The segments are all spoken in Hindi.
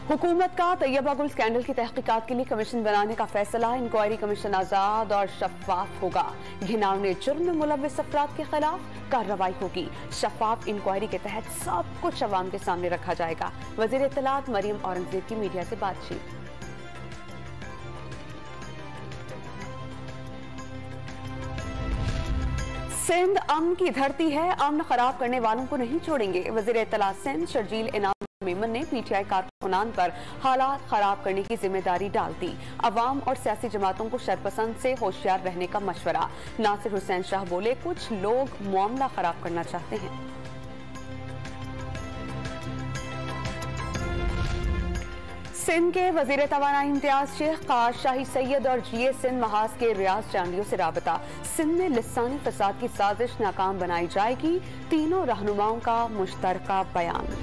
हुकूमत का तैयबा गुल स्कैंडल की तहकीकात के लिए कमीशन बनाने का फैसला। इंक्वायरी कमीशन आजाद और शफाफ होगा। घिनौने जुर्म में मुलव्विस अफराद के खिलाफ कार्रवाई होगी। शफाफ इंक्वायरी के तहत सब कुछ अवाम के सामने रखा जाएगा। वजीर इत्तलात मरियम औरंगजेब की मीडिया से बातचीत। सिंध अमन की धरती है, अमन खराब करने वालों को नहीं छोड़ेंगे। वजीर इत्तलात सिंध शर्जील इनाम मेमन ने पीटीआई कारकुनान पर हालात खराब करने की जिम्मेदारी डाल दी। अवाम और सियासी जमातों को शरपसंद से होशियार रहने का मशवरा। नासिर हुसैन शाह बोले, कुछ लोग मामला खराब करना चाहते हैं। सिंध के वजीर तवानाई इम्तियाज शेख, कार शाही सैयद और जीए सिंध महाज के रियाज चांडियों से राबता। सिंध में लिसानी फसाद की साजिश नाकाम बनाई जाएगी। तीनों रहनुमाओं का मुश्तरका बयान।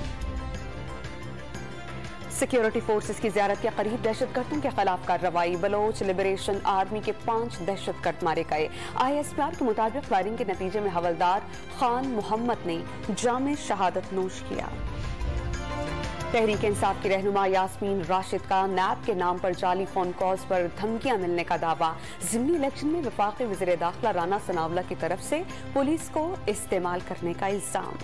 सिक्योरिटी फोर्सेस की जियारत के करीब दहशतगर्दों के खिलाफ कार्रवाई। बलोच लिबरेशन आर्मी के 5 दहशतगर्द मारे गए। ISPR के मुताबिक फायरिंग के नतीजे में हवलदार खान मोहम्मद ने जामे शहादत नोश किया। तहरीक इंसाफ की रहनुमा यास्मीन राशिद का नैब के नाम पर जाली फोन कॉल्स पर धमकियां मिलने का दावा। ज़िमनी इलेक्शन में वफाकी वज़ीर दाखिला राना सनावला की तरफ से पुलिस को इस्तेमाल करने का इल्जाम।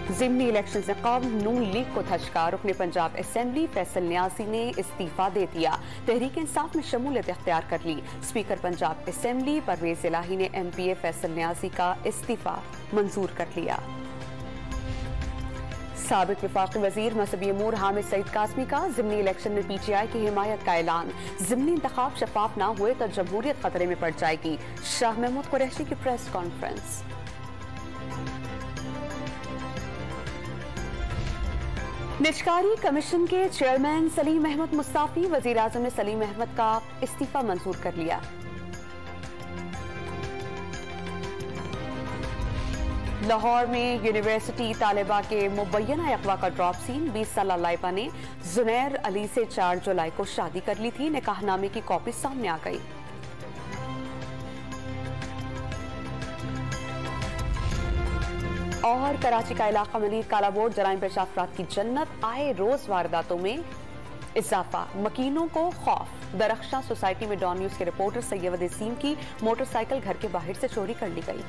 ज़िमनी इलेक्शन से कबल नून लीग को धचका। रुकने पंजाब असेंबली फैसल न्यासी ने इस्तीफा दे दिया। तहरीक इंसाफ में शमूलियत इख्तियार कर ली। स्पीकर पंजाब असेंबली परवेज इलाही ने MPA फैसल न्यासी का इस्तीफा मंजूर कर लिया। साबिक वफाकी वजीर मजहबी अमूर हामिद सईद कासमी का ज़िमनी इलेक्शन में PTI की हिमायत का ऐलान। ज़िमनी इंतखाब शफाफ न हुए तो जमहूरियत खतरे में पड़ जाएगी। शाह महमूद कुरैशी की प्रेस कॉन्फ्रेंस। निजकारी कमीशन के चेयरमैन सलीम अहमद मुस्ताफी। वजीर आजम ने सलीम अहमद का इस्तीफा मंजूर कर लिया। लाहौर में यूनिवर्सिटी तालिबा के मुबैना अगवा का ड्रॉप सीन। 20 साला लाइबा ने जुनैर अली से 4 जुलाई को शादी कर ली थी। निकाहनामे की कॉपी सामने आ गई। और कराची का इलाका मलीर काला बोर्ड जराइम पेशा अफराद की जन्नत। आए रोज वारदातों में इजाफा। मकीनों को खौफ। दरख्शां सोसाइटी में डॉन न्यूज के रिपोर्टर सैयद वसीम की मोटरसाइकिल घर के बाहर से चोरी कर ली गई।